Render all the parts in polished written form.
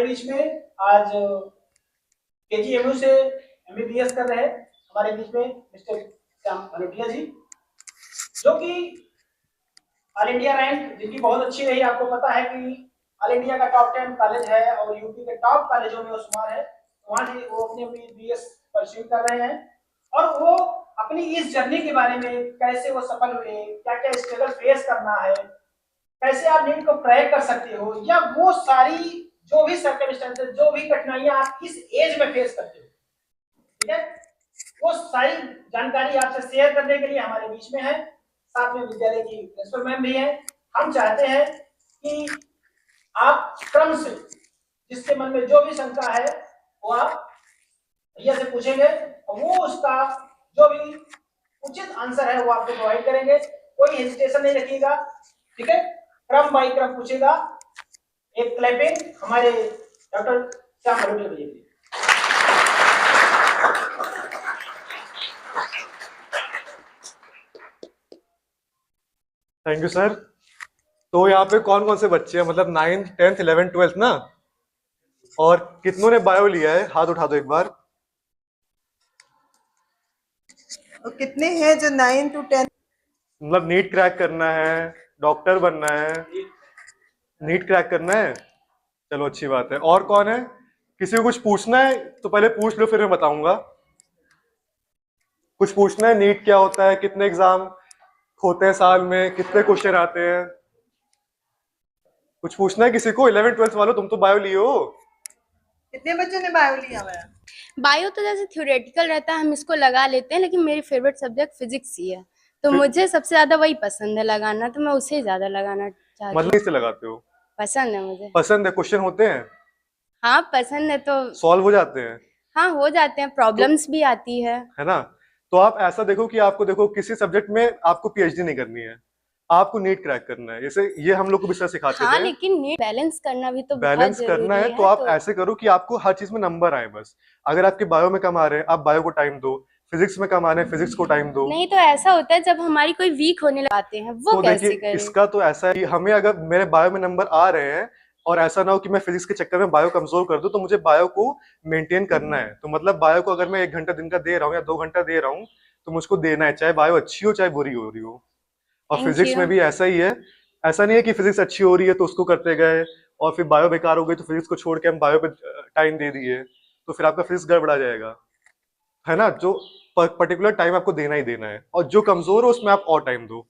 हमारे बीच में आज केजीएमयू से एमबीबीएस कर रहे हैं हमारे बीच में मिस्टर श्याम भलोटिया जी, जो कि ऑल इंडिया रैंक जिनकी बहुत अच्छी रही। आपको पता है कि ऑल इंडिया का टॉप 10 कॉलेज है और यूपी के टॉप कॉलेजों में वो शुमार है। वहां से वो अपनी बीएस परस्यू कर रहे हैं और वो अपनी इस जर्नी के बारे में कैसे वो सफल हुए, क्या क्या स्ट्रगल फेस करना है, कैसे आप नीट को क्रैक कर सकते हो, या वो सारी जो भी सर्कमस्टेंसेस, जो भी कठिनाइयां आप इस एज में फेस करते हो, ठीक है, वो सारी जानकारी आपसे शेयर करने के लिए हमारे बीच में है। साथ में विद्यालय की प्रिंसिपल मैम भी है। हम चाहते हैं कि आप क्रम से जिसके मन में जो भी शंका है वो आप भैया से पूछेंगे और वो उसका जो भी उचित आंसर है वो आपको प्रोवाइड करेंगे। कोई हेजिटेशन नहीं रखिएगा, ठीक है, क्रम बाई क्रम पूछेगा। एक क्लैपिंग हमारे डॉक्टर श्याम भलोटिया भैया की। Thank you sir. तो यहाँ पे कौन कौन से बच्चे हैं, मतलब 9th 10th 11th 12th ना, और कितनों ने बायो लिया है? हाथ उठा दो एक बार। और कितने हैं जो 9 to 10? मतलब नीट क्रैक करना है, डॉक्टर बनना है, नीट क्रैक करना है, चलो अच्छी बात है। और कौन है? किसी को कुछ पूछना है तो पहले पूछ लो, फिर मैं बताऊंगा। कुछ पूछना है? नीट क्या होता है, कितने एग्जाम होते हैं साल में, कितने क्वेश्चन आते हैं, कुछ पूछना है किसी को? 11th 12th वालों, तुम तो बायो लिए हो। कितने बच्चों ने बायो लिया हुआ है? बायो तो जैसे थ्योरेटिकल रहता है, हम इसको लगा लेते हैं, लेकिन मेरी फेवरेट सब्जेक्ट फिजिक्स ही है, तो मुझे सबसे ज्यादा वही पसंद है लगाना, तो मैं उसे ज्यादा लगाना चाहती हूँ। मतलब इससे लगाते हो? पसंद है मुझे। पसंद है? क्वेश्चन होते हैं? हाँ पसंद है, तो सॉल्व हो जाते हैं? हाँ हो जाते हैं, प्रॉब्लम्स भी आती है ना? तो आप ऐसा देखो कि आपको देखो किसी सब्जेक्ट में आपको पीएचडी नहीं करनी है, आपको नीट क्रैक करना है। जैसे ये हम लोग को भी सर सिखाते हाँ, थे। लेकिन नीट बैलेंस करना भी तो बहुत बैलेंस करना है, जरूरी तो आप ऐसे करो कि आपको हर चीज में नंबर आए बस। अगर आपके बायो में कम आ रहे हैं, आप बायो को टाइम दो। फिजिक्स में कम आ रहे हैं, फिजिक्स को टाइम दो। नहीं तो ऐसा होता है जब हमारी कोई वीक होने लगते हैं, वो तो कैसे देखिए, करें? इसका तो ऐसा है कि हमें अगर मेरे बायो में नंबर आ रहे हैं और ऐसा ना हो कि मैं फिजिक्स के चक्कर में बायो कमजोर कर दूं, तो मुझे बायो को मेंटेन करना है। तो मतलब बायो को अगर मैं 1 घंटा दिन का दे रहा हूँ या 2 घंटा दे रहा हूँ, तो मुझको देना है, चाहे बायो अच्छी हो चाहे बुरी हो रही हो। और Thank फिजिक्स में you. भी ऐसा ही है। ऐसा नहीं है कि फिजिक्स अच्छी हो रही है तो उसको करते गए और फिर बायो बेकार हो गई तो फिजिक्स को छोड़ के हम बायो पे टाइम दे दिए, तो फिर आपका फिजिक्स गड़बड़ा जाएगा, है ना? जो पर्टिकुलर टाइम आपको देना ही देना है, और जो कमजोर हो उसमें आप और टाइम दो।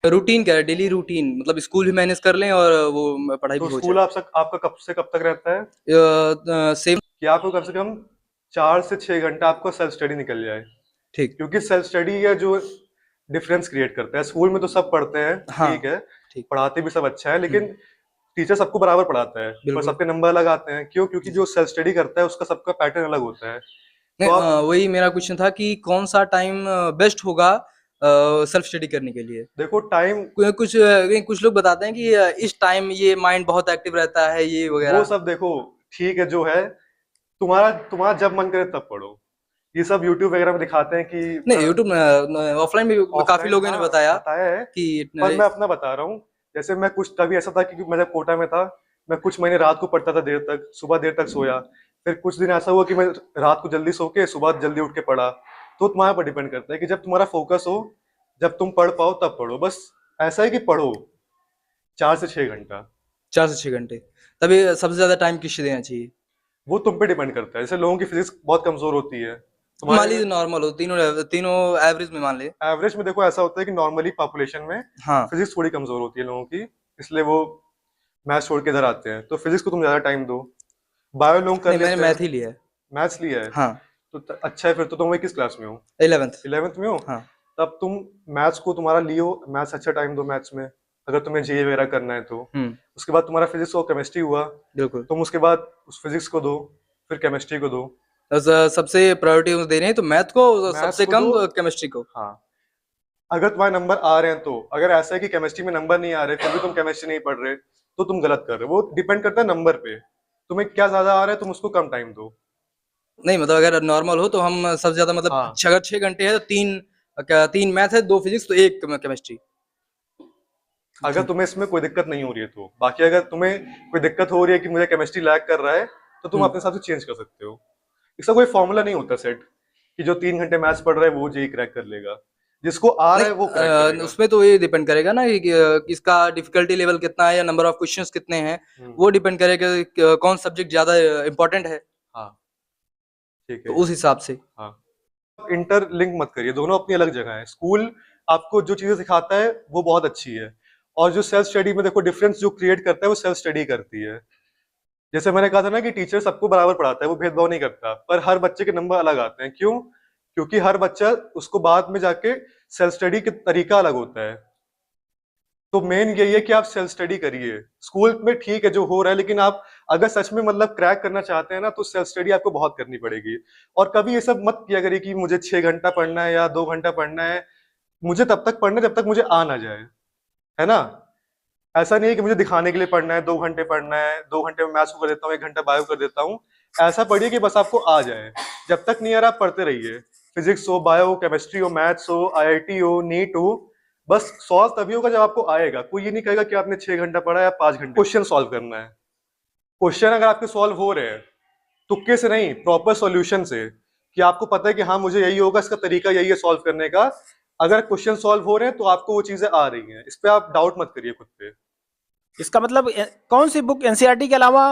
रूटीन क्या है? डेली रूटीन मतलब स्कूल भी मैनेज कर लें और वो पढ़ाई तो भी हो स्कूल जाए। आपका कब से कब तक रहता है? सेम। कि आपको कम से कम 4 से 6 घंटा आपको सेल्फ स्टडी निकल जाए। ठीक। क्योंकि सेल्फ स्टडी है जो डिफरेंस क्रिएट करता है। स्कूल में तो सब पढ़ते हैं, हाँ, ठीक है, ठीक। पढ़ाते भी सब अच्छा है, लेकिन टीचर सबको बराबर पढ़ाता है, पर बिल्कुल। सबके नंबर अलग आते हैं। क्यों? क्योंकि जो सेल्फ स्टडी करता है उसका सबका पैटर्न अलग होता है। नहीं, तो आप वही मेरा क्वेश्चन था कि कौन सा टाइम बेस्ट होगा सेल्फ स्टडी करने के लिए। देखो टाइम, कुछ लोग बताते हैं कि इस टाइम ये माइंड बहुत एक्टिव रहता है, ये वो वगैरह। सब देखो ठीक है, जो है तुम्हारा तुम्हारा जब मन करे तब पढ़ो। ये सब यूट्यूब वगैरह में दिखाते हैं कि नहीं, यूट्यूब ऑफलाइन भी काफी ऑफलाइन, लोगों ने हाँ, बताया बताया है, कि पर मैं अपना बता रहा हूँ। जैसे मैं कुछ कभी ऐसा था कि मैं जब कोटा में था, मैं कुछ महीने रात को पढ़ता था देर तक, सुबह देर तक सोया। फिर कुछ दिन ऐसा हुआ कि मैं रात को जल्दी सो के सुबह जल्दी उठ के पढ़ा। तो तुम्हारे पर डिपेंड करता है कि जब तुम्हारा फोकस हो, जब तुम पढ़ पाओ तब पढ़ो। बस ऐसा है कि पढ़ो 4 से 6 घंटा। 4 से 6 घंटे। तभी सबसे ज्यादा टाइम किससे देना चाहिए? वो तुम पे डिपेंड करता है। जैसे लोगों की फिजिक्स बहुत कमजोर होती है, मान तुम्हारे लीजिए नॉर्मल हो, तीनों तीनों एवरेज में मान ले। एवरेज में देखो ऐसा होता है कि नॉर्मली पॉपुलेशन में हाँ। फिजिक्स थोड़ी कमजोर होती है लोगों की, इसलिए वो मैथ्स छोड़ के इधर आते हैं। तो फिजिक्स को तुम ज्यादा टाइम दो। बायो लोग कर नहीं, मैंने लेते मैथ ही हैं। लिया है। मैथ्स लिया है? हाँ। तो अच्छा है। फिर तो तुम किस क्लास में हो? 11th। 11th में हो? हाँ। तब तुम मैथ्स को तुम्हारा लियो, मैथ्स अच्छा टाइम दो मैथ्स में, अगर तुम्हें जेई वगैरह करना है तो। उसके बाद तुम्हारा फिजिक्स और केमिस्ट्री हुआ, बिल्कुल। तुम उसके बाद उस फिजिक्स को दो, फिर केमिस्ट्री को दो। सबसे प्रायोरिटी दे रहे हैं तो मैथ को, सबसे को कम दो। केमिस्ट्री को। हाँ, अगर तुम्हारे नंबर आ रहे हैं तो। अगर ऐसा है कि केमिस्ट्री में नंबर नहीं आ रहे फिर भी तुम केमिस्ट्री नहीं पढ़ रहे, तो तुम गलत कर रहे हो। वो डिपेंड करता है नंबर पे, तुम्हें क्या ज्यादा आ रहा है, तुम उसको कम टाइम दो। नहीं मतलब अगर नॉर्मल हो तो हम सबसे ज्यादा मतलब हाँ। अगर 6 घंटे है तो तीन मैथ है, 2 फिजिक्स, तो 1 केमिस्ट्री। अगर तुम्हें इसमें कोई दिक्कत नहीं हो रही है तो। बाकी अगर तुम्हें कोई दिक्कत हो रही है कि मुझे केमिस्ट्री लैग कर रहा है तो तुम अपने हिसाब से चेंज कर सकते हो। इसका कोई फॉर्मूला नहीं होता सेट कि जो 3 घंटे मैथ्स पढ़ रहा है वो जेई क्रैक कर लेगा। जिसको आ रहा है वो क्रैक करेगा। उसमें तो ये डिपेंड करेगा ना कि इसका डिफिकल्टी लेवल कितना है या नंबर ऑफ क्वेश्चंस कितने हैं, वो डिपेंड करेगा कि कौन सब्जेक्ट ज्यादा इंपॉर्टेंट है, हाँ ठीक तो है। उस हिसाब से। हाँ, इंटरलिंक मत करिए, दोनों अपनी अलग जगह है। स्कूल आपको जो चीजें सिखाता है वो बहुत अच्छी है, और जो सेल्फ स्टडी में देखो डिफरेंस जो क्रिएट करता है वो सेल्फ स्टडी करती है। जैसे मैंने कहा था ना कि टीचर सबको बराबर पढ़ाता है, वो भेदभाव नहीं करता, पर हर बच्चे के नंबर अलग आते हैं। क्यों? क्योंकि हर बच्चा उसको बाद में जाके सेल्फ स्टडी का तरीका अलग होता है। तो मेन यही है कि आप सेल्फ स्टडी करिए। स्कूल में ठीक है जो हो रहा है, लेकिन आप अगर सच में मतलब क्रैक करना चाहते हैं ना तो सेल्फ स्टडी आपको बहुत करनी पड़ेगी। और कभी ये सब मत किया करिए कि मुझे 6 घंटा पढ़ना है या 2 घंटा पढ़ना है। मुझे तब तक पढ़ना है जब तक मुझे आ ना जाए, है ना। ऐसा नहीं है कि मुझे दिखाने के लिए पढ़ना है, 2 घंटे पढ़ना है, 2 घंटे में मैथ्स को कर देता हूँ, 1 घंटा बायो कर देता हूँ। ऐसा पढ़िए कि बस आपको आ जाए। जब तक नहीं आ रहा आप पढ़ते रहिए। फिजिक्स हो, बायो, केमिस्ट्री हो, मैथ्स हो, आईआईटी हो, नीट हो, बस सॉल्व तभी होगा जब आपको आएगा। कोई ये नहीं कहेगा कि आपने 6 घंटा पढ़ा या 5 घंटे। क्वेश्चन सॉल्व करना है। क्वेश्चन अगर आपके सॉल्व हो रहे हैं तुक्के से नहीं, प्रॉपर सॉल्यूशन से, कि आपको पता है कि हाँ मुझे यही होगा, इसका तरीका यही है सॉल्व करने का। अगर क्वेश्चन सॉल्व हो रहे हैं तो आपको वो चीजें आ रही हैं। इस पे आप डाउट मत करिए खुद पे। इसका मतलब कौन सी बुक एनसीईआरटी के अलावा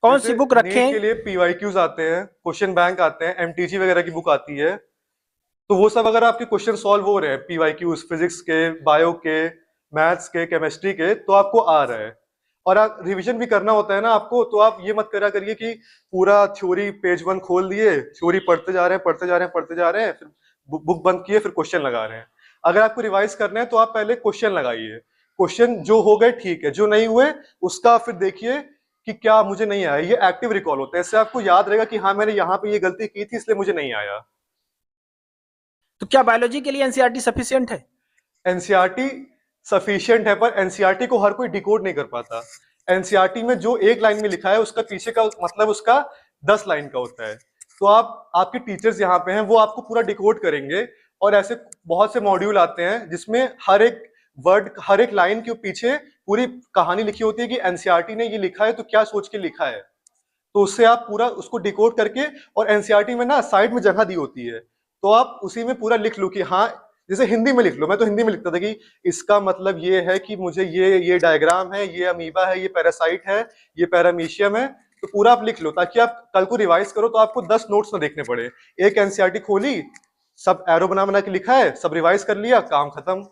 कौन सी बुक नीट रखें? के लिए पीवाईक्यूज आते हैं, क्वेश्चन बैंक आते हैं, एमटीजी वगैरह की बुक आती है। तो वो सब अगर आपके क्वेश्चन सॉल्व हो रहे हैं, पीवाईक्यूज फिजिक्स के, बायो के, मैथ्स के, केमिस्ट्री के, तो आपको आ रहा है। और आप रिवीजन भी करना होता है ना आपको, तो आप ये मत करा करिए कि पूरा थ्योरी पेज 1 खोल दिए, थ्योरी पढ़ते जा रहे हैं, पढ़ते जा रहे हैं, पढ़ते जा रहे हैं, फिर बुक बंद किए, फिर क्वेश्चन लगा रहे हैं। अगर आपको रिवाइज करना है तो आप पहले क्वेश्चन लगाइए। क्वेश्चन जो हो गए ठीक है, जो नहीं हुए उसका फिर देखिए कि क्या मुझे नहीं आया। ये एक्टिव रिकॉल होता है, इससे आपको याद रहेगा कि हाँ मैंने यहाँ पे ये गलती की थी इसलिए मुझे नहीं आया। तो क्या बायोलॉजी के लिए एनसीईआरटी सफिशिएंट है? एनसीईआरटी सफिशिएंट है, पर एनसीईआरटी को हर कोई डिकोड नहीं कर पाता। एनसीईआरटी में जो एक लाइन में लिखा है उसका पीछे का मतलब उसका 10 लाइन का होता है। तो आपके टीचर्स यहाँ पे हैं, वो आपको पूरा डिकोड करेंगे। और ऐसे बहुत से मॉड्यूल आते हैं जिसमें हर एक वर्ड, हर एक लाइन के पीछे पूरी कहानी लिखी होती है कि एनसीईआरटी ने ये लिखा है तो क्या सोच के लिखा है। तो उससे आप पूरा उसको डिकोड करके, और एनसीईआरटी में ना साइड में जगह दी होती है, तो आप उसी में पूरा लिख लो कि हाँ, जैसे हिंदी में लिख लो। मैं तो हिंदी में लिखता था कि इसका मतलब ये है कि मुझे ये डायग्राम है, ये अमीबा है, ये पैरासाइट है, ये पैरामीशियम है। तो पूरा आप लिख लो ताकि आप कल को रिवाइज करो तो आपको 10 नोट्स ना देखने पड़े। एक एनसीईआरटी खोली, सब एरो बना बना के लिखा है, सब रिवाइज कर लिया, काम खत्म।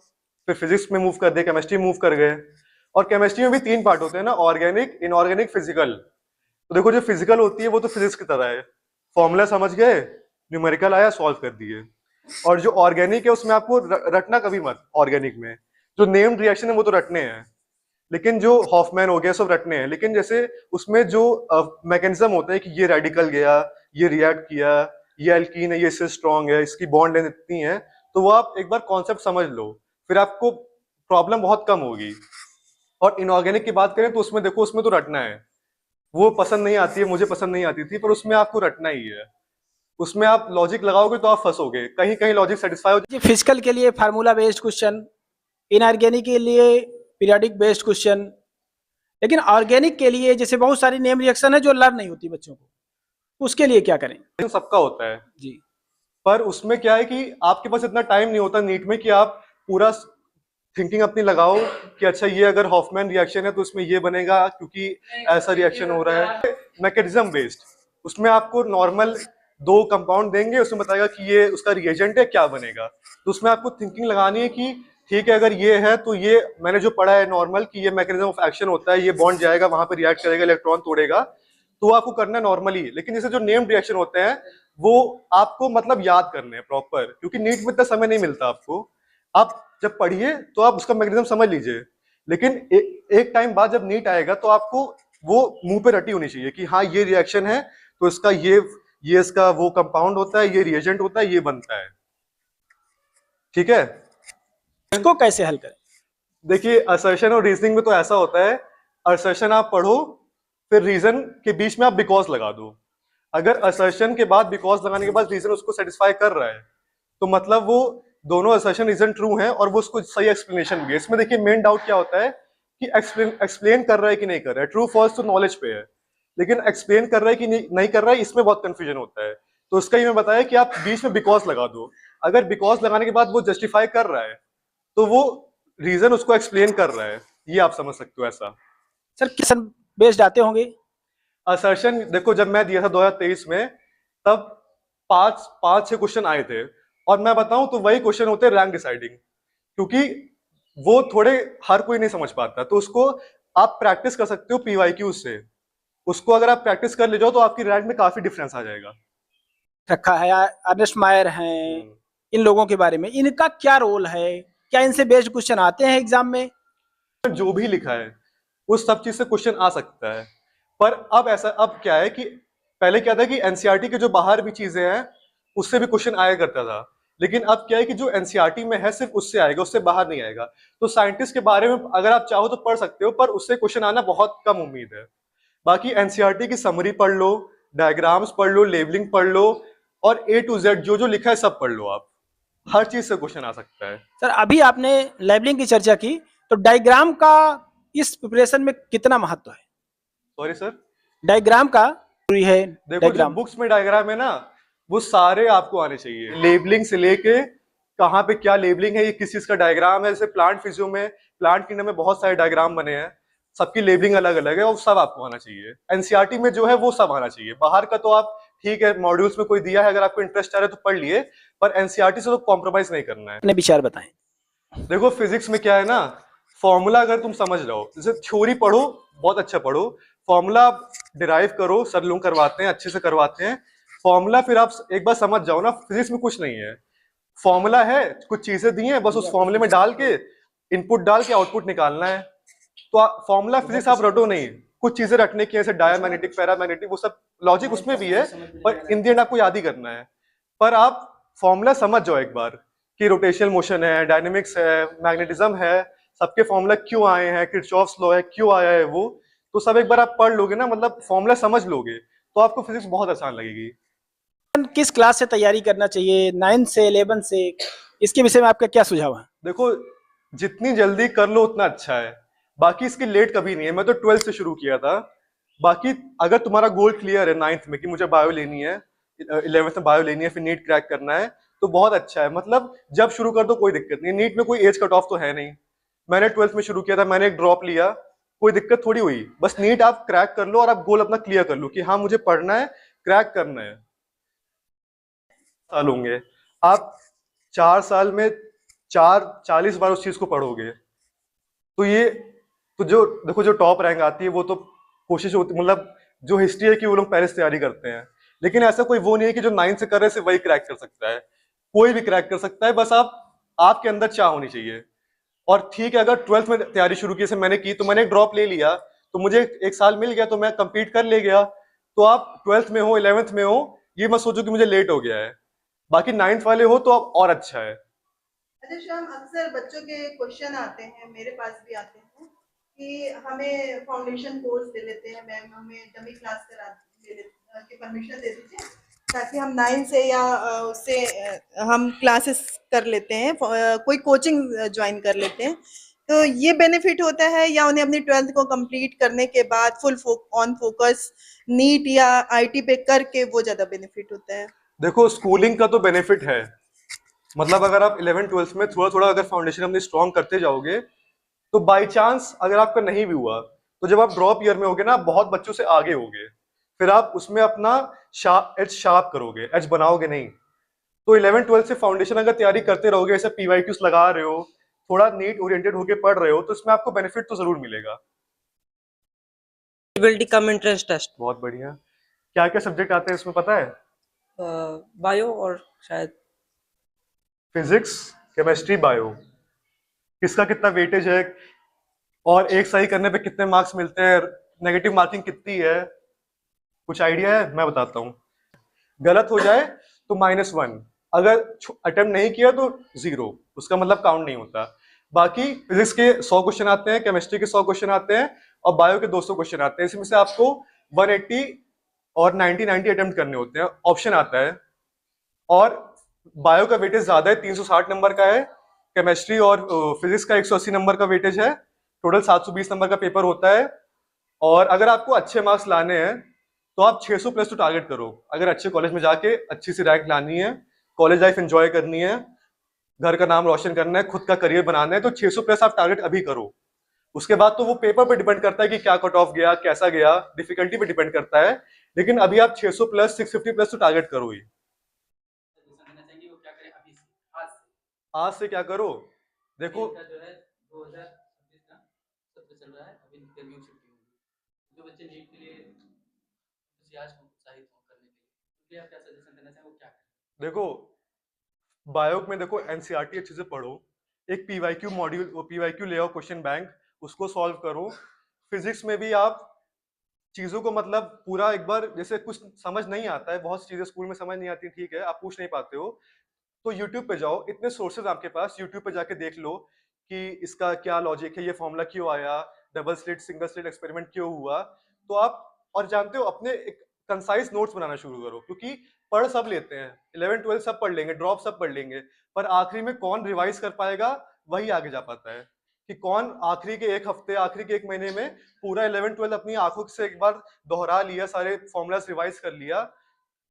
फिर फिजिक्स में मूव कर दे, केमिस्ट्री मूव कर गए। और केमिस्ट्री में भी 3 पार्ट होते हैं ना, ऑर्गेनिक, इनऑर्गेनिक, फिजिकल। तो देखो जो फिजिकल होती है वो तो फिजिक्स की तरह है, फॉर्मूला समझ गए, न्यूमेरिकल आया, सॉल्व कर दिए। और जो ऑर्गेनिक है उसमें आपको रटना कभी मत। ऑर्गेनिक में जो नेम्ड रिएक्शन है वो तो रटने हैं, लेकिन जो हॉफमैन हो गया सब रटने हैं। लेकिन जैसे उसमें जो मैकेनिज्म होता है कि ये रेडिकल गया, ये रिएक्ट किया, ये एल्कीन है, ये इससे स्ट्रॉन्ग है, इसकी बॉन्ड लेंथ इतनी है, तो वो आप एक बार कॉन्सेप्ट समझ लो, फिर आपको प्रॉब्लम बहुत कम होगी। और इनऑर्गेनिक की बात करें तो उसमें देखो, उसमें तो रटना है। वो पसंद नहीं आती है, मुझे पसंद नहीं आती थी, पर उसमें आपको रटना ही है। उसमें आप लॉजिक लगाओगे तो आप फंसोगे, कहीं कहीं लॉजिक सेटिस्फाई हो। जी, फिजिकल के लिए फार्मूला बेस्ड क्वेश्चन, इनऑर्गेनिक के लिए पीरियोडिक बेस्ड क्वेश्चन, लेकिन ऑर्गेनिक के लिए जैसे बहुत सारी नेम रिएक्शन है जो लर्न नहीं होती बच्चों को, उसके लिए क्या करें? सबका होता है जी, पर उसमें क्या है कि आपके पास इतना टाइम नहीं होता नीट में कि आप पूरा थिंकिंग अपनी लगाओ कि अच्छा ये अगर हॉफमैन रिएक्शन है तो उसमें ये बनेगा क्योंकि ऐसा रिएक्शन हो रहा है। मैकेनिज्म बेस्ड, उसमें आपको नॉर्मल 2 कंपाउंड देंगे, उसमें बताएगा कि ये उसका रिएजेंट है, क्या बनेगा। तो उसमें आपको थिंकिंग लगानी है कि ठीक है अगर ये है तो ये मैंने जो पढ़ा है नॉर्मल कि ये मैकेनिज्म ऑफ एक्शन होता है, ये बॉन्ड जाएगा वहां पे रिएक्ट करेगा, इलेक्ट्रॉन तोड़ेगा, तो आपको करना है नॉर्मली। लेकिन जैसे जो नेम्ड रिएक्शन होते हैं वो आपको मतलब याद करने हैं प्रॉपर, क्योंकि नीट में इतना समय नहीं मिलता आपको। आप जब पढ़िए तो आप उसका मैकेनिज्म समझ लीजिए, लेकिन एक टाइम बाद जब नीट आएगा तो आपको वो मुंह पे रटी होनी चाहिए कि हाँ ये रिएक्शन है तो इसका ये इसका वो कंपाउंड होता है, ये रिएजेंट होता है, ये बनता है। ठीक है, इसको कैसे हल करें? देखिए असर्शन और रीजनिंग में तो ऐसा होता है, असर्शन आप पढ़ो, फिर रीजन के बीच में आप बिकॉज लगा दो। अगर असर्शन के बाद बिकॉज लगाने के बाद रीजन उसको सेटिस्फाई कर रहा है तो मतलब वो दोनों असर्शन रीजन ट्रू हैं और वो उसको सही एक्सप्लेनेशन भी है। इसमें देखिए मेन डाउट क्या होता है कि एक्सप्लेन कर रहा है कि नहीं कर रहा है। ट्रू फॉल्स तो नॉलेज पे है, लेकिन एक्सप्लेन कर रहा है कि नहीं कर रहा है, इसमें बहुत कंफ्यूजन होता है। तो उसका ही मैं बताया कि आप बीच में बिकॉज लगा दो। अगर बिकॉज लगाने के बाद वो जस्टिफाई कर रहा है तो वो रीजन उसको एक्सप्लेन कर रहा है, ये आप समझ सकते हो ऐसा। सर क्वेश्चन बेस्ड आते होंगे। असर्शन देखो, जब मैं दिया था 2023 में, तब पांच छह क्वेश्चन आए थे, और मैं बताऊं तो वही क्वेश्चन होते हैं रैंक डिसाइडिंग, क्योंकि वो थोड़े हर कोई नहीं समझ पाता। तो उसको आप प्रैक्टिस कर सकते हो पीवाईक्यू से। उसको अगर आप प्रैक्टिस कर ले जाओ तो आपकी रैंक में काफी डिफरेंस आ जाएगा। रखा है अर्नेस्ट मायर हैं, इन लोगों के बारे में इनका क्या रोल है? क्या इनसे बेस्ड क्वेश्चन आते हैं एग्जाम में? जो भी लिखा है उस सब चीज से क्वेश्चन आ सकता है, पर अब क्या है कि पहले क्या था कि एनसीईआरटी के जो बाहर भी चीजें हैं उससे भी क्वेश्चन आया करता था, लेकिन अब क्या है कि जो एनसीईआरटी में है सिर्फ उससे आएगा, उससे बाहर नहीं आएगा। तो साइंटिस्ट के बारे में अगर आप चाहो तो पढ़ सकते हो, पर उससे क्वेश्चन आना बहुत कम उम्मीद है। बाकी एनसीईआरटी की समरी पढ़ लो, डायग्राम्स पढ़ लो, लेबलिंग पढ़ लो, और A to Z जो जो लिखा है सब पढ़ लो। आप हर चीज से क्वेश्चन आ सकता है। सर अभी आपने लेबलिंग की चर्चा की, तो डायग्राम का इस प्रिपरेशन में कितना महत्व है? सॉरी सर, डायग्राम का जरूरी है। देखो जो डायग्राम बुक्स में डायग्राम है ना, वो सारे आपको आने चाहिए। लेबलिंग से लेके कहाँ पे क्या लेबलिंग है, ये किस चीज का डायग्राम है। जैसे प्लांट फिजियो में, प्लांट किंगडम में बहुत सारे डायग्राम बने हैं, सबकी लेबलिंग अलग अलग है, और सब आपको आना चाहिए। एनसीईआरटी में जो है वो सब आना चाहिए। बाहर का तो आप ठीक है, मॉड्यूल्स में कोई दिया है, अगर आपको इंटरेस्ट आ रहा है तो पढ़ लिए, पर एनसीईआरटी से तो कॉम्प्रोमाइज नहीं करना है। अपने विचार बताएं। देखो फिजिक्स में क्या है ना, फॉर्मूला अगर तुम समझ रहे हो, जैसे थ्योरी पढ़ो, बहुत अच्छा पढ़ो, फॉर्मूला डिराइव करो, सर लोग करवाते हैं, अच्छे से करवाते हैं फॉर्मूला, फिर आप एक बार समझ जाओ ना। फिजिक्स में कुछ नहीं है, फॉर्मूला है, कुछ चीजें दी हैं, बस उस फॉर्मूले में डाल के इनपुट डाल के आउटपुट निकालना है। तो फॉर्मूला फिजिक्स आप रटो नहीं, कुछ चीजें रटने की, जैसे डायमैग्नेटिक, पैरामैग्नेटिक, वो सब लॉजिक उसमें भी है, पर इन द एंड आपको याद ही करना है। पर आप फॉर्मूला समझ जाओ एक बार कि रोटेशनल मोशन है, डायनेमिक्स है, मैग्नेटिज्म है, सबके फॉर्मूला क्यों आए हैं, किरचॉफ्स लॉ है क्यों आया है, वो तो सब एक बार आप पढ़ लोगे ना, मतलब फॉर्मूला समझ लोगे, तो आपको फिजिक्स बहुत आसान लगेगी। किस क्लास से तैयारी करना चाहिए, 9 से 11 से? इसके विषय में आपका क्या सुझाव है? देखो जितनी जल्दी कर लो उतना अच्छा है, बाकी इसकी लेट कभी नहीं है। मैं तो 12th से शुरू किया था। बाकी अगर तुम्हारा गोल क्लियर है 9th में कि मुझे बायो लेनी है, 11th में बायो लेनी है, फिर नीट क्रैक करना है, तो बहुत अच्छा है। मतलब जब शुरू कर दो कोई दिक्कत नहीं। नीट में कोई एज कट ऑफ तो है नहीं। मैंने 12th में शुरू किया था, मैंने एक ड्रॉप लिया, कोई दिक्कत थोड़ी हुई। बस नीट आप क्रैक कर लो और आप गोल अपना क्लियर कर लो कि हाँ मुझे पढ़ना है, क्रैक करना है। साल होंगे, आप 4 साल में 40 बार उस चीज को पढ़ोगे, तो ये तो जो देखो जो टॉप रैंक आती है वो तो कोशिश होती, मतलब जो हिस्ट्री है कि वो लोग पहले से तैयारी करते हैं, लेकिन ऐसा कोई वो नहीं है कि जो 9th से कर रहे हैं सिर्फ वही क्रैक कर सकता है। कोई भी क्रैक कर सकता है, बस आपके अंदर चाह होनी चाहिए। और ठीक है, अगर 12th में तैयारी शुरू की जैसे मैंने की, तो मैंने एक ड्रॉप ले लिया, तो मुझे एक साल मिल गया, तो मैं कंप्लीट कर ले गया। तो आप 12th में हो, 11th में हो, ये मत सोचो कि मुझे लेट हो गया है। बाकी 9th वाले हो तो अब और अच्छा है। अच्छा श्याम, अक्सर बच्चों के क्वेश्चन आते हैं, मेरे पास भी आते हैं कि हमें फाउंडेशन कोर्स दे लेते हैं मैम, हमें डमी क्लास करा के परमिशन दे दीजिए ताकि हम 9 से या उससे हम क्लासेस कर लेते हैं, कोई कोचिंग ज्वाइन कर लेते हैं। तो ये बेनिफिट होता है, या उन्हें अपनी 12th को कंप्लीट करने के बाद फुल ऑन फोकस नीट या आईटी पे करके वो ज्यादा बेनिफिट होता है? देखो स्कूलिंग का तो बेनिफिट है, मतलब अगर आप 11th 12th में थोड़ा थोड़ा अगर फाउंडेशन अपनी स्ट्रॉन्ग करते जाओगे, तो बाय चांस अगर आपका नहीं भी हुआ, तो जब आप ड्रॉप ईयर में होगे ना, बहुत बच्चों से आगे होगे, फिर आप उसमें अपना शार्प करोगे, एज बनाओगे नहीं। तो 11th 12th से फाउंडेशन अगर तैयारी करते रहोगे, ऐसे पीवाईक्यूज लगा रहे हो, थोड़ा नीट ओरिएंटेड होके पढ़ रहे हो, तो इसमें आपको बेनिफिट तो जरूर मिलेगा। कम इंट्रेंस टेस्ट। बहुत बढ़िया। क्या क्या सब्जेक्ट आते हैं इसमें पता है? बायो और शायद फिजिक्स, केमिस्ट्री, बायो। किसका कितना वेटेज है, और एक सही करने पे कितने मार्क्स मिलते हैं, नेगेटिव मार्किंग कितनी है, कुछ आइडिया है? मैं बताता हूँ। गलत हो जाए तो -1, अगर अटेम्प्ट नहीं किया तो 0, उसका मतलब काउंट नहीं होता। बाकी फिजिक्स के 100 क्वेश्चन आते हैं, केमिस्ट्री के 100 क्वेश्चन आते हैं, और बायो के 200 क्वेश्चन आते हैं। इसमें से आपको 180 और 90 अटेम्प्ट करने होते हैं, ऑप्शन आता है। और बायो का वेटेज ज्यादा है, 360 नंबर का है। केमिस्ट्री और फिजिक्स का 180 नंबर का वेटेज है। टोटल 720 नंबर का पेपर होता है। और अगर आपको अच्छे मार्क्स लाने हैं तो आप 600 प्लस तो टारगेट करो। अगर अच्छे कॉलेज में जाके अच्छी सी रैंक लानी है, कॉलेज लाइफ एंजॉय करनी है, घर का नाम रोशन करना है, खुद का करियर बनाना है, तो 600 प्लस आप टारगेट अभी करो। उसके बाद तो वो पेपर पे डिपेंड करता है कि क्या कट ऑफ गया, कैसा गया, डिफिकल्टी पे डिपेंड करता है। लेकिन अभी आप 600 प्लस 650 प्लस तो टारगेट करो ही। आज से क्या करो, देखो जो है 2026 का सत्र चल रहा है, अभी गर्मियों की छुट्टी होगी, जो बच्चे नीट के लिए उत्साहित हो करने के लिए आप क्या सजेशन देना चाहेंगे, वो क्या करें? देखो बायो में देखो एनसीईआरटी अच्छे से पढ़ो, एक पीवाईक्यू मॉड्यूल, वो पीवाईक्यू ले आओ क्वेश्चन बैंक, उसको सॉल्व करो। फिजिक्स में भी आप चीजों को मतलब पूरा एक बार, जैसे कुछ समझ नहीं आता है, बहुत सी चीजें स्कूल में समझ नहीं आती, ठीक है आप पूछ नहीं पाते हो, तो यूट्यूब पे जाओ, इतने सोर्सेज आपके पास, यूट्यूब पे जाके देख लो कि इसका क्या लॉजिक है, ये फॉर्मूला क्यों आया, double slit single slit experiment क्यों हुआ। तो आप और जानते हो अपने एक कंसाइज नोट्स बनाना शुरू करो, क्योंकि पढ़ सब लेते हैं, 11 12 सब पढ़ लेंगे, ड्रॉप सब पढ़ लेंगे, पर आखिरी में कौन रिवाइज कर पाएगा, वही आगे जा पाता है। कि कौन आखिरी के एक हफ्ते, आखिरी के एक महीने में पूरा 11 12 अपनी आंखों से एक बार दोहरा लिया, सारे फॉर्मूलाज रिवाइज कर लिया।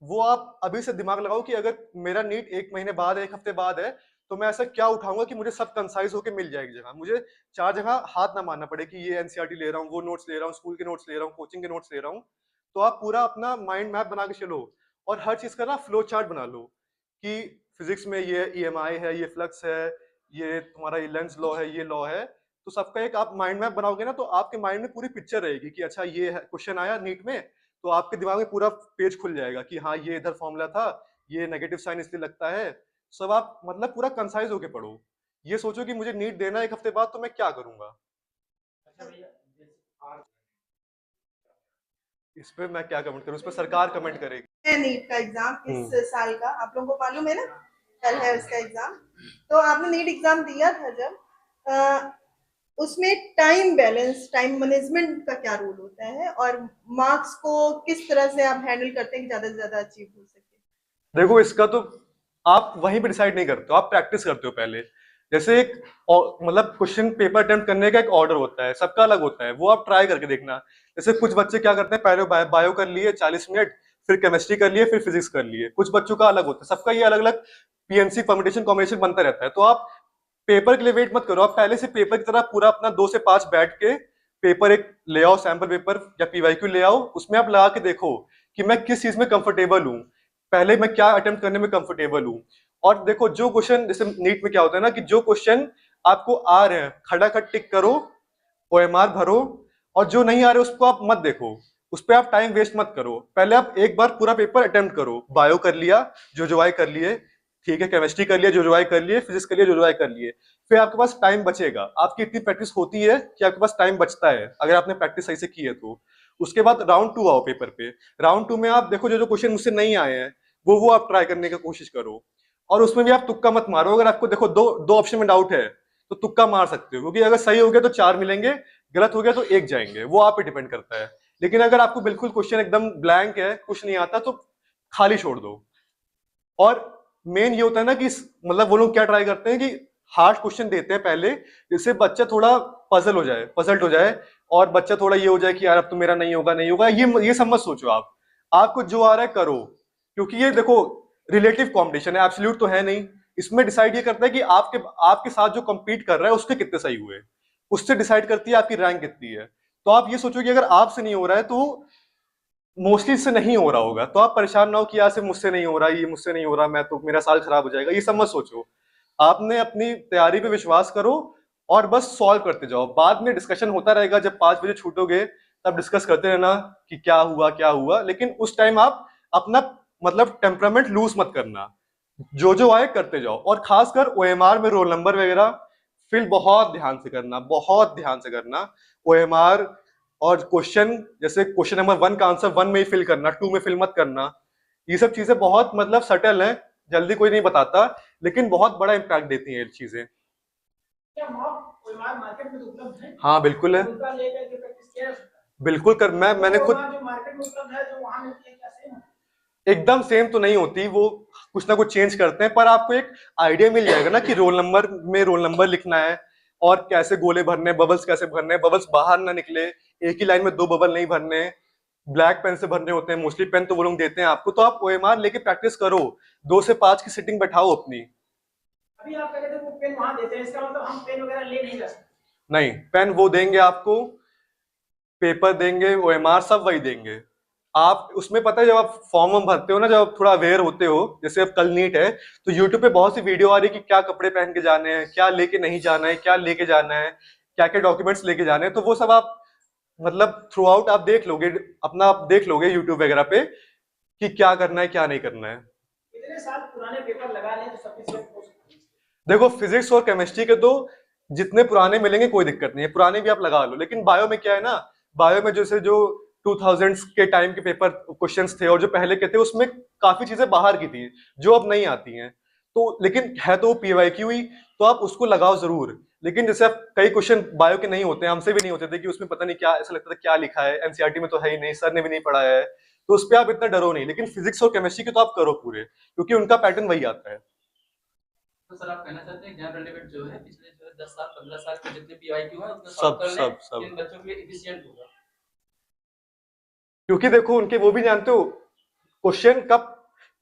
वो आप अभी से दिमाग लगाओ कि अगर मेरा नीट एक महीने बाद, एक हफ्ते बाद है, तो मैं ऐसा क्या उठाऊंगा कि मुझे सब कंसाइज होके मिल जाए एक जगह, मुझे 4 जगह हाथ ना मारना पड़े कि ये एनसीईआरटी ले रहा हूँ, वो नोट्स ले रहा हूँ, स्कूल के नोट्स ले रहा हूँ, कोचिंग के नोट्स ले रहा हूँ। तो आप पूरा अपना माइंड मैप बना के चलो, और हर चीज का ना फ्लो चार्ट बना लो कि फिजिक्स में ये ईएमआई है, ये फ्लक्स है, ये तुम्हारा ये लेंस लॉ है, ये लॉ है। तो सबका एक आप माइंड मैप बनाओगे ना, तो आपके माइंड में पूरी पिक्चर रहेगी कि अच्छा ये क्वेश्चन आया नीट में, तो आपके दिमाग में पूरा पेज खुल जाएगा कि हाँ ये इधर फॉर्मूला था, ये नेगेटिव साइन इसलिए लगता है। सब आप मतलब पूरा कंसाइज होके पढ़ो। ये सोचो कि मुझे नीट देना एक हफ्ते बाद, तो मैं क्या करूंगा। इस पे मैं क्या कमेंट करूं, इस पे सरकार कमेंट करेगी। है नीट का एग्जाम इस साल का, आप लोगों को मालूम है ना, कल है उसका एग्जाम। तो आपने नीट एग्जाम दिया था जब, उसमें टाइम बैलेंस, टाइम मैनेजमेंट का क्या रोल होता है, और मार्क्स को किस तरह से आप हैंडल करते हैं कि ज्यादा से ज्यादा अचीव हो सके? देखो इसका तो आप वहीं पे डिसाइड नहीं करते हो, आप प्रैक्टिस करते हो पहले। जैसे एक मतलब क्वेश्चन पेपर अटेम्प्ट करने का एक ऑर्डर होता है, सबका अलग होता है, वो आप ट्राई करके देखना। जैसे कुछ बच्चे क्या करते हैं, पहले बायो कर लिए 40 मिनट, फिर केमिस्ट्री कर लिए, फिर फिजिक्स कर लिए। कुछ बच्चों का अलग होता है, सबका ये अलग अलग पीएमसी परम्यूटेशन कॉम्बिनेशन बनता रहता है। तो आप पेपर के लिए वेट मत करो, आप पहले से पेपर की तरह पूरा अपना 2 से 5 बैठ के पेपर एक ले आओ, सैंपल पेपर या पीवाईक्यू ले आओ, उसमें आप लगा के देखो कि मैं किस चीज में कंफर्टेबल हूँ, पहले मैं क्या अटेम्प्ट करने में कंफर्टेबल हूँ। और देखो जो क्वेश्चन, जैसे नीट में क्या होता है ना, कि जो क्वेश्चन आपको आ रहे हैं खटाखट टिक करो, ओएमआर भरो, और जो नहीं आ रहे उसको आप मत देखो, उस पर आप टाइम वेस्ट मत करो। पहले आप एक बार पूरा पेपर अटेम्प्ट करो, बायो कर लिया, जो आए कर लिए, ठीक है, केमिस्ट्री कर लिया, जो आए कर लिए, फिजिक्स कर लिया, जो आए कर लिए। फिर आपके पास टाइम बचेगा, आपकी इतनी प्रैक्टिस होती है कि आपके पास टाइम बचता है, अगर आपने प्रैक्टिस सही से की है तो। उसके बाद राउंड 2 आओ पेपर पे, राउंड 2 में आप देखो जो क्वेश्चन मुझसे नहीं आए हैं वो आप ट्राई करने की कोशिश करो। और उसमें भी आप तुक्का मत मारो, अगर आपको देखो दो ऑप्शन में डाउट है तो तुक्का मार सकते हो, क्योंकि अगर सही हो गया तो 4 मिलेंगे, गलत हो गया तो 1 जाएंगे, वो आप पे डिपेंड करता है। लेकिन अगर आपको बिल्कुल क्वेश्चन एकदम ब्लैंक है, कुछ नहीं आता, तो खाली छोड़ दो। और मेन ये होता है ना कि मतलब वो लोग क्या ट्राई करते हैं कि हार्ड क्वेश्चन देते हैं पहले, जिससे बच्चा थोड़ा पजल्ड हो जाए, और बच्चा थोड़ा ये हो जाए कि यार अब तो मेरा नहीं होगा। ये सब मत सोचो, आपको जो आ रहा है करो, क्योंकि ये देखो रिलेटिव कॉम्पिटिशन है, एब्सोल्यूट तो है नहीं। इसमें डिसाइड ये करता है कि आपके साथ जो compete कर रहा है उसके कितने सही हुए, उससे डिसाइड करती है आपकी रैंक कितनी है। तो आप ये सोचो कि अगर आपसे नहीं हो रहा है तो मोस्टली इससे नहीं हो रहा होगा, तो आप परेशान ना हो कि यार सिर्फ मुझसे नहीं हो रहा, ये मुझसे नहीं हो रहा, मैं तो मेरा साल खराब हो जाएगा, ये सब मत सोचो। आपने अपनी तैयारी पे विश्वास करो और बस सॉल्व करते जाओ। बाद में डिस्कशन होता रहेगा, जब 5 बजे छूटोगे तब डिस्कस करते रहना कि क्या हुआ, लेकिन उस टाइम आप अपना मतलब टेम्परामेंट लूज मत करना, जो आए करते जाओ। और खासकर ओएमआर में रोल नंबर वगैरह फिल बहुत ध्यान से करना ओएमआर। और क्वेश्चन, जैसे क्वेश्चन नंबर 1 का आंसर 1 में ही फिल करना, 2 में फिल मत करना। ये सब चीजें बहुत मतलब सटल हैं, जल्दी कोई नहीं बताता, लेकिन बहुत बड़ा इम्पैक्ट देती हैं ये चीजें। क्या मॉक ओएमआर मार्केट में उपलब्ध है? हाँ बिल्कुल है, उनका लेकर के प्रैक्टिस किया जा सकता है? बिल्कुल कर मैंने खुद जो मार्केट में उपलब्ध है, जो वहां मिलती है, क्या सेम है? एकदम सेम तो नहीं होती, वो कुछ ना कुछ चेंज करते हैं, पर आपको एक आइडिया मिल जाएगा ना कि रोल नंबर में रोल नंबर लिखना है और कैसे गोले भरने हैं, बबल्स कैसे भरने हैं, बबल्स बाहर ना निकले, एक ही लाइन में 2 बबल नहीं भरने, ब्लैक पेन से भरने होते हैं मोस्टली, पेन तो वो लोग देते हैं आपको, तो आप OMR लेके प्रैक्टिस करो, 2 से 5 की सिटिंग बैठाओ अपनी। अभी आप कहते थे वो पेन वहां देते हैं, इसका मतलब हम पेन वगैरह ले नहीं जा सकते? नहीं, पेन वो देंगे आपको, पेपर देंगे, OMR सब वही देंगे। आप उसमें पता है जब आप फॉर्म भरते हो ना, जब आप थोड़ा अवेयर होते हो, जैसे अब कल नीट है तो यूट्यूब पे बहुत सी वीडियो आ रही है कि क्या कपड़े पहन के जाने हैं, क्या लेके नहीं जाना है, क्या लेके जाना है, क्या क्या डॉक्यूमेंट्स लेके जाने हैं, तो वो सब आप मतलब थ्रू आउट आप देख लोगे, अपना आप देख लोगे यूट्यूब वगैरह पे कि क्या करना है क्या नहीं करना है। इतने साल पुराने पेपर लगा लें तो सफिशिएंट हो सकता है। देखो फिजिक्स और केमिस्ट्री के तो जितने पुराने मिलेंगे कोई दिक्कत नहीं है, पुराने भी आप लगा लो, लेकिन बायो में क्या है ना, बायो में जैसे जो 2000s के टाइम के पेपर क्वेश्चंस थे और जो पहले के थे उसमें काफी चीजें बाहर की थी जो अब नहीं आती हैं, तो लेकिन है तो PYQ ही, तो आप उसको लगाओ जरूर। लेकिन जैसे आप कई क्वेश्चन बायो के नहीं होते हैं, हमसे भी नहीं होते थे कि उसमें पता नहीं क्या, ऐसा लगता था क्या लिखा है, NCERT में तो है ही नहीं, सर ने भी नहीं पढ़ाया है, तो उस पर आप इतना डरो नहीं। लेकिन फिजिक्स और केमिस्ट्री के तो आप करो पूरे, क्योंकि उनका पैटर्न वही आता है। तो सर आप कहना चाहते हैं एग्जाम रिलेटेड जो है पिछले जो है 10 साल 15 साल के जितने PYQ हैं उसमें सॉल्व कर लें, सब इन बच्चों के लिए एफिशिएंट होगा। क्योंकि देखो उनके वो भी जानते हो क्वेश्चन का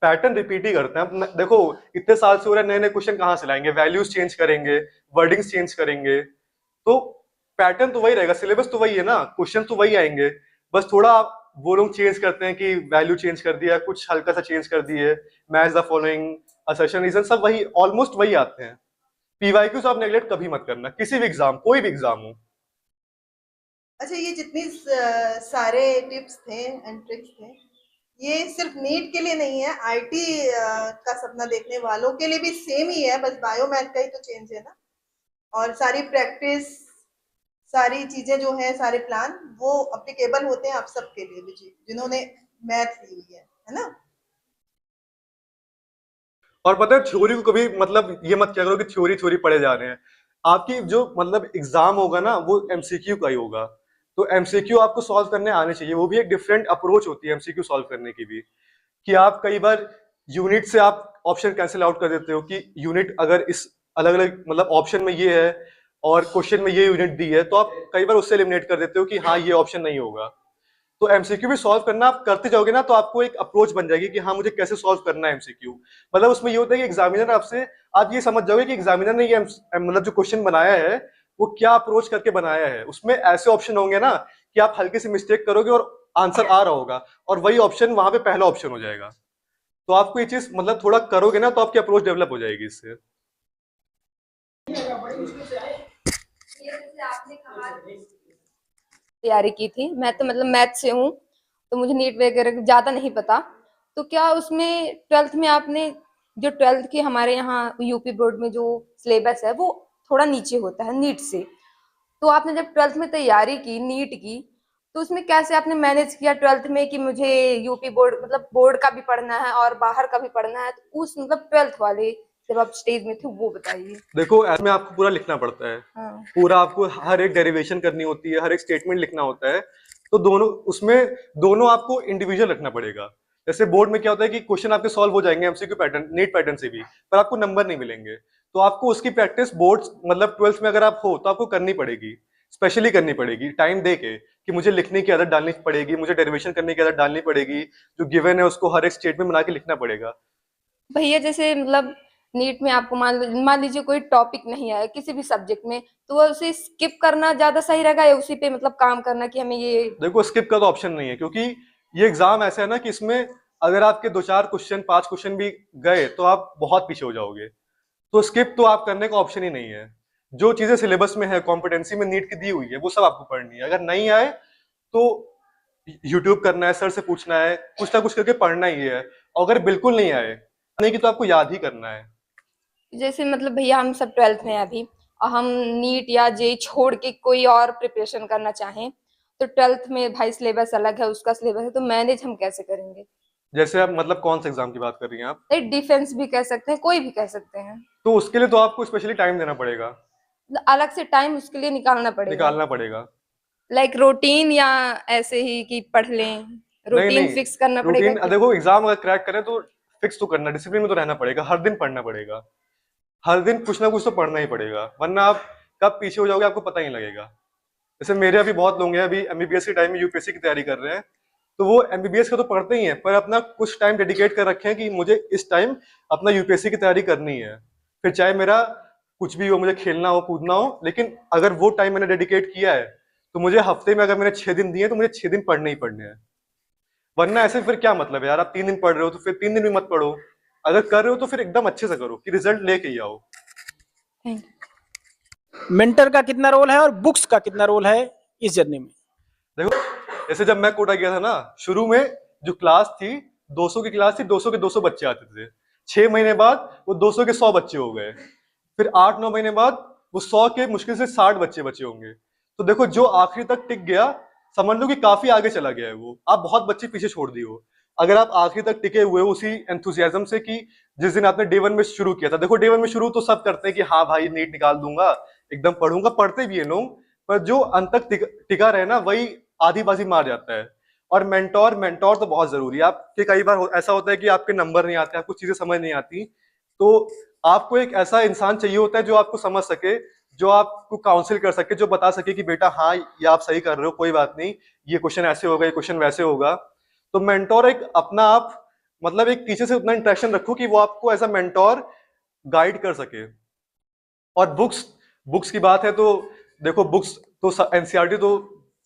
पैटर्न रिपीट ही करते हैं। अब देखो इतने साल से हो रहा है, नए नए क्वेश्चन कहाँ से लाएंगे, वैल्यूज चेंज करेंगे, वर्डिंग्स चेंज करेंगे, तो पैटर्न तो वही रहेगा, सिलेबस तो वही है ना, क्वेश्चन तो वही आएंगे, बस थोड़ा वो लोग चेंज करते हैं कि वैल्यू चेंज कर दिया, कुछ हल्का सा चेंज कर दिए, match the following, assertion reason, सब वही ऑलमोस्ट वही आते हैं। PYQ आप नेगलेक्ट कभी मत करना, किसी भी एग्जाम, कोई भी एग्जाम हो। अच्छा, ये जितनी सारे टिप्स थे एंड ट्रिक्स थे, ये सिर्फ नीट के लिए नहीं है, आईटी का सपना देखने वालों के लिए भी सेम ही है, बस बायो मैथ का ही तो चेंज है ना। और सारी प्रैक्टिस, सारी चीजें जो है, सारे प्लान वो अप्लीकेबल होते हैं आप सबके लिए भी, जिन्होंने मैथ ली हुई है ना। और पता है थ्योरी को कभी मतलब ये मत क्या करो कि थ्योरी थ्योरी पढ़े जा रहे हैं, आपकी जो मतलब एग्जाम होगा ना वो MCQ का ही होगा, तो MCQ आपको सॉल्व करने आने चाहिए, वो भी एक डिफरेंट अप्रोच होती है MCQ सॉल्व करने की भी, कि आप कई बार यूनिट से आप ऑप्शन कैंसिल आउट कर देते हो कि यूनिट अगर इस अलग अलग मतलब ऑप्शन में ये है और क्वेश्चन में ये यूनिट दी है, तो आप कई बार उससे एलिमिनेट कर देते हो कि हाँ ये ऑप्शन नहीं होगा। तो MCQ भी सॉल्व करना आप करते जाओगे ना, तो आपको एक अप्रोच बन जाएगी कि हाँ मुझे कैसे सॉल्व करना है MCQ। मतलब उसमें ये होता है कि एग्जामिनर आपसे, आप ये समझ जाओगे कि एग्जामिनर ने ये मतलब जो क्वेश्चन बनाया है वो क्या अप्रोच करके बनाया है, उसमें ऐसे ऑप्शन होंगे ना कि आप हल्की सी मिस्टेक करोगे और आंसर आ रहा होगा और वही ऑप्शन वहां पे पहला ऑप्शन हो जाएगा। तो आपको ये चीज मतलब थोड़ा करोगे ना तो आपकी अप्रोच डेवलप हो जाएगी इससे। बड़ी मुश्किल से आए। तैयारी की थी, मैं तो मतलब मैथ से हूँ, तो मुझे नीट वगैरह ज्यादा नहीं पता। तो क्या उसमें 12th में आपने जो 12th की हमारे यहाँ यूपी बोर्ड में जो सिलेबस है वो थोड़ा नीचे होता है नीट से, तो आपने जब 12th में तैयारी की नीट की, तो उसमें कैसे आपने मैनेज किया 12th में कि मुझे यूपी बोर्ड मतलब बोर्ड का भी पढ़ना है और बाहर का भी पढ़ना है, तो उस मतलब 12th वाले जब आप स्टेज में थे वो बताइए। देखो ऐसे में आपको पूरा लिखना पड़ता है, हाँ। पूरा आपको हर एक डेरिवेशन करनी होती है, हर एक स्टेटमेंट लिखना होता है, तो दोनों उसमें दोनों आपको इंडिविजुअल रखना पड़ेगा। जैसे बोर्ड में क्या होता है कि क्वेश्चन आपके सॉल्व हो जाएंगे MCQ पैटर्न नीट पैटर्न से भी, पर आपको नंबर नहीं मिलेंगे, तो आपको उसकी प्रैक्टिस बोर्ड मतलब 12th में अगर आप हो तो आपको करनी पड़ेगी, स्पेशली करनी पड़ेगी टाइम दे के, कि मुझे लिखने की आदत डालनी पड़ेगी, मुझे डेरिवेशन करने की आदत डालनी पड़ेगी, जो गिवन है उसको हर एक स्टेटमेंट बना के लिखना पड़ेगा। भैया जैसे मतलब नीट में आपको मान लीजिए कोई टॉपिक नहीं आया किसी भी सब्जेक्ट में, तो वो उसे स्किप करना ज्यादा सही रहेगा या उसी पे मतलब काम करना कि हमें ये। देखो स्किप का तो ऑप्शन नहीं है, क्योंकि ये एग्जाम ऐसा है ना कि इसमें अगर आपके 2-4 क्वेश्चन 5 क्वेश्चन भी गए तो आप बहुत पीछे हो जाओगे, तो स्किप तो आप करने का ऑप्शन ही नहीं है। जो चीजें सिलेबस में है, कॉम्पिटेंसी में नीट की दी हुई है, वो सब आपको पढ़नी है। अगर नहीं आए तो यूट्यूब करना है, सर से पूछना है, कुछ ना कुछ करके पढ़ना ही है। अगर बिल्कुल नहीं आए नहीं कि तो आपको याद ही करना है। जैसे मतलब भैया हम सब 12th में हैं अभी और हम नीट या जेई छोड़ के कोई और प्रिपरेशन करना चाहें, तो 12th में भाई सिलेबस अलग है उसका सिलेबस है, तो मैनेज हम कैसे करेंगे? जैसे आप मतलब कौन से एग्जाम की बात कर रही हैं आप? डिफेंस भी कह सकते हैं, कोई भी कह सकते हैं, तो उसके लिए तो आपको स्पेशली टाइम देना पड़ेगा, मतलब अलग से टाइम उसके लिए निकालना पड़ेगा, निकालना पड़ेगा। लाइक रूटीन या ऐसे ही कि पढ़ लें, नहीं रूटीन नहीं, फिक्स करना पड़ेगा रूटीन कि? देखो एग्जाम अगर क्रैक करें तो फिक्स तो करना, डिसिप्लिन में तो रहना पड़ेगा, हर दिन पढ़ना पड़ेगा, हर दिन कुछ ना कुछ तो पढ़ना ही पड़ेगा, वरना आप कब पीछे हो जाओगे आपको पता ही नहीं लगेगा। जैसे मेरे अभी बहुत लोग हैं अभी एमबीबीएस के टाइम में यूपीएससी की तैयारी कर रहे हैं, तो वो एमबीबीएस का तो पढ़ते ही हैं, पर अपना कुछ टाइम डेडिकेट कर रखे हैं कि मुझे इस टाइम अपना यूपीएससी की तैयारी करनी है, फिर चाहे मेरा कुछ भी हो, मुझे खेलना हो कूदना हो, लेकिन अगर वो टाइम मैंने डेडिकेट किया है तो मुझे हफ्ते में अगर मैंने 6 दिन दिए तो मुझे 6 दिन पढ़ने ही पढ़ने हैं। वरना ऐसे फिर क्या मतलब है यार, आप 3 दिन पढ़ रहे हो तो फिर 3 दिन भी मत पढ़ो, अगर कर रहे हो तो फिर एकदम अच्छे से करो कि रिजल्ट लेके ही आओ। मेंटर का कितना रोल है और बुक्स का कितना रोल है इस जर्नी में? देखो जैसे जब मैं कोटा गया था ना, शुरू में जो क्लास थी 200 की क्लास थी, 200 के 200 बच्चे आते थे, 6 महीने बाद वो 200 के 100 बच्चे हो गए, फिर 8-9 महीने बाद वो 100 के मुश्किल से 60 बच्चे बचे होंगे। तो देखो जो आखिरी तक टिक गया समझ लो कि काफी आगे चला गया है वो, आप बहुत बच्चे पीछे छोड़ दिए हो। अगर आप आखिरी तक टिके हुए हो उसी एंथुसियाज्म से कि जिस दिन आपने डे 1 में शुरू किया था, देखो डे 1 में शुरू तो सब करते हैं कि हाँ भाई नीट निकाल दूंगा, एकदम पढ़ूंगा, पढ़ते भी है लोग, पर जो अंत तक टिका रहे ना वही आधी बाजी मार जाता है। और मेंटोर मेंटोर तो बहुत जरूरी है। आपके कई बार ऐसा होता है कि आपके नंबर नहीं आते, आपको चीजें समझ नहीं आती, तो आपको एक ऐसा इंसान चाहिए होता है जो आपको समझ सके, जो आपको काउंसिल कर सके, जो बता सके कि बेटा हाँ ये आप सही कर रहे हो, कोई बात नहीं, ये क्वेश्चन ऐसे होगा, ये क्वेश्चन वैसे होगा। तो मेंटोर एक अपना आप मतलब एक टीचर से उतना इंटरेक्शन रखो कि वो आपको एज अ मेंटोर गाइड कर सके। और बुक्स की बात है तो देखो बुक्स तो एनसीईआरटी तो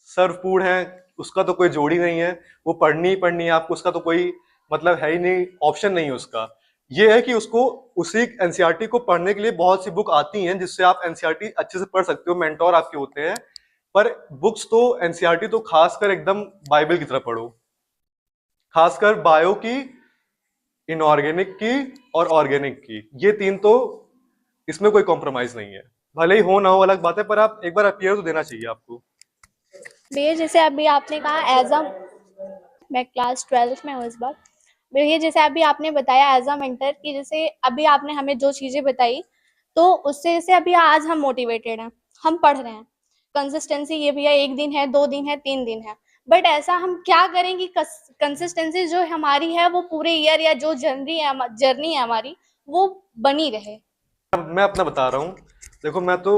सर्वपूर्ण है, उसका तो कोई जोड़ ही नहीं है, वो पढ़नी ही पढ़नी है आपको, उसका तो कोई मतलब है ही नहीं, ऑप्शन नहीं है उसका। ये है कि उसको उसी एनसीईआरटी को पढ़ने के लिए बहुत सी बुक आती हैं जिससे आप एनसीईआरटी अच्छे से पढ़ सकते हो, मेंटोर आपके होते हैं। पर बुक्स तो एनसीईआरटी तो खासकर एकदम बाइबल की तरह पढ़ो, खासकर बायो की, इनऑर्गेनिक की और ऑर्गेनिक की, ये 3 तो इसमें कोई कॉम्प्रोमाइज नहीं है। भले ही हो ना हो अलग बात है, पर आप एक बार अपीयर तो देना चाहिए आपको। भैया जैसे अभी आपने कहा एज अ, मैं क्लास 12th में हूँ इस बार, भैया जैसे अभी आपने बताया एज अ मेंटर कि जैसे अभी आपने हमें जो चीज़ें बताई तो उससे जैसे अभी आज हम मोटिवेटेड हैं, हम पढ़ रहे हैं, कंसिस्टेंसी ये भैया 1 दिन है, 2 दिन है, 3 दिन है, बट ऐसा हम क्या करें कि कंसिस्टेंसी जो हमारी है वो पूरे ईयर या जो जर्नी है हमारी वो बनी रहे। मैं अपना बता रहा हूँ, देखो मैं तो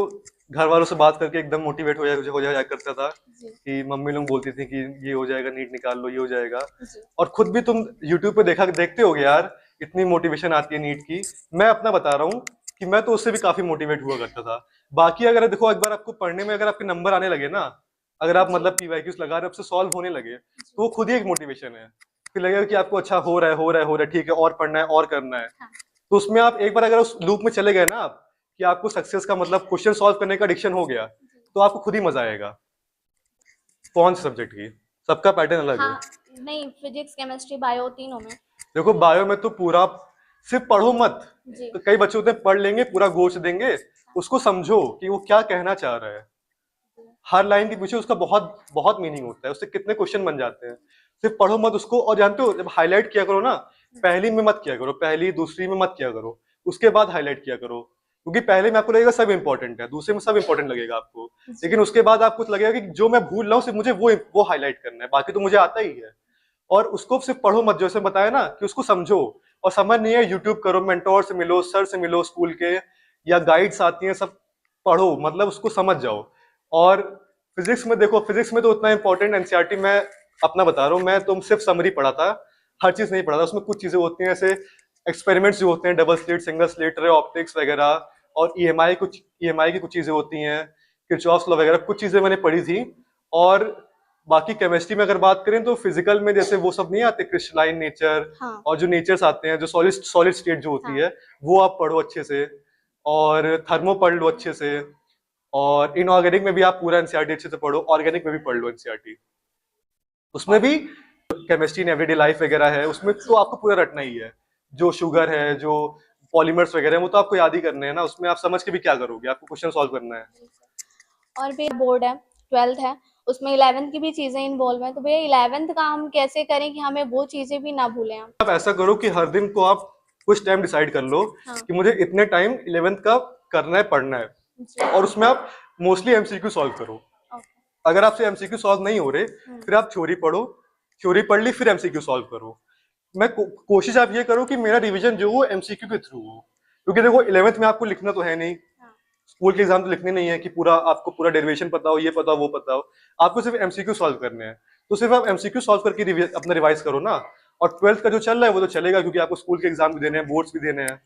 घर वालों से बात करके एकदम मोटिवेट हो जाया करता था कि मम्मी लोग बोलती थी कि ये हो जाएगा, नीट निकाल लो, ये हो जाएगा, और खुद भी तुम यूट्यूब पे देखते होगे यार, इतनी मोटिवेशन आती है नीट की। मैं अपना बता रहा हूँ कि मैं तो उससे भी काफी मोटिवेट हुआ करता था। बाकी अगर देखो एक बार आपको पढ़ने में अगर आपके नंबर आने लगे ना, अगर आप मतलब पीवाईक्यूज लगा रहे हो, आपसे सॉल्व होने लगे, तो वो खुद ही एक मोटिवेशन है, फिर लगेगा कि आपको अच्छा हो रहा है, ठीक है, और पढ़ना है और करना है। तो उसमें आप एक बार अगर उस लूप में चले गए ना आप, कि आपको सक्सेस का मतलब क्वेश्चन सॉल्व करने का एडिक्शन हो गया, तो आपको खुद ही मजा आएगा। कौन से सब्जेक्ट की, सबका पैटर्न अलग है। नहीं, फिजिक्स केमिस्ट्री बायो तीनों में। देखो बायो में तो पूरा सिर्फ पढ़ो मत, तो कई बच्चे होते हैं पढ़ लेंगे, पूरा गोश देंगे, उसको समझो कि वो क्या कहना चाह रहा है, हर लाइन के पीछे उसका बहुत बहुत मीनिंग होता है, उससे कितने क्वेश्चन बन जाते हैं। सिर्फ पढ़ो मत उसको, और जानते हो जब हाईलाइट किया करो ना, पहली में मत किया करो, पहली दूसरी में मत किया करो, उसके बाद हाईलाइट किया करो, क्योंकि पहले में आपको लगेगा सब इंपॉर्टेंट है, दूसरे में सब इंपॉर्टेंट लगेगा आपको, लेकिन उसके बाद आपको लगेगा कि जो मैं भूल रहा हूँ सिर्फ मुझे वो हाईलाइट करना है, बाकी तो मुझे आता ही है। और उसको सिर्फ पढ़ो मत, जैसे बताया ना कि उसको समझो, और समझ नहीं है यूट्यूब करो, मेंटोर से मिलो, सर से मिलो स्कूल के, या गाइड्स आती हैं, सब पढ़ो, मतलब उसको समझ जाओ। और फिजिक्स में देखो, फिजिक्स में तो उतना इंपॉर्टेंट एनसीईआरटी मैं अपना बता रहा हूँ, मैं तुम सिर्फ समरी पढ़ा था, हर चीज नहीं पढ़ा था, उसमें कुछ चीजें होती हैं ऐसे एक्सपेरिमेंट्स जो होते हैं, double slit, single slit, ray optics वगैरह, और ईएमआई की कुछ चीजें होती हैं, किरचॉफ्स लॉ वगैरह, कुछ चीजें मैंने पढ़ी थी। और बाकी केमिस्ट्री में अगर बात करें तो फिजिकल में जैसे वो सब नहीं आते, क्रिस्टलाइन नेचर, हाँ। और जो नेचर्स आते हैं, जो सॉलिड स्टेट जो होती है, वो आप पढ़ो अच्छे से, और थर्मो पढ़ लो अच्छे से, और इनऑर्गेनिक में भी आप पूरा एनसीईआरटी अच्छे से पढ़ो, ऑर्गेनिक में भी पढ़ लो एनसीईआरटी, उसमें भी केमिस्ट्री इन एवरीडे लाइफ वगैरह है, उसमें तो आपको पूरा रटना ही है, जो शुगर है, जो पॉलीमर्स वगैरह है, वो तो आपको याद ही करने हैं ना, उसमें आप समझ के भी क्या करोगे, आपको क्वेश्चन सॉल्व करना है। और भैया बोर्ड है, 12th है, उसमें 11th की भी चीजें इन्वॉल्व हैं, तो भैया 11th का हम कैसे करें कि हमें वो चीजें भी ना भूलें हम? आप ऐसा करो कि हर दिन को आप कुछ टाइम डिसाइड कर लो कि मुझे इतने टाइम 11th का करना है, पढ़ना है, और उसमें आप मोस्टली एमसीक्यू सॉल्व करो। अगर आपसे एमसीक्यू सॉल्व नहीं हो रहे, फिर आप थ्योरी पढ़ो, थ्योरी पढ़ ली फिर एमसीक्यू सॉल्व करो। कोशिश आप ये करो कि मेरा रिवीजन जो हो एमसीक्यू के थ्रू हो, क्योंकि देखो 11th में आपको लिखना तो है नहीं, स्कूल के एग्जाम तो लिखने नहीं है कि पूरा आपको पूरा डेरिवेशन पता हो, ये पता हो, वो पता हो, आपको सिर्फ एमसीक्यू सॉल्व करने हैं। तो सिर्फ आप एमसीक्यू सॉल्व करके अपना रिवाइज करो ना, और 12th का जो चल रहा है वो तो चलेगा, क्योंकि आपको स्कूल के एग्जाम भी देने हैं, बोर्ड्स भी देने हैं।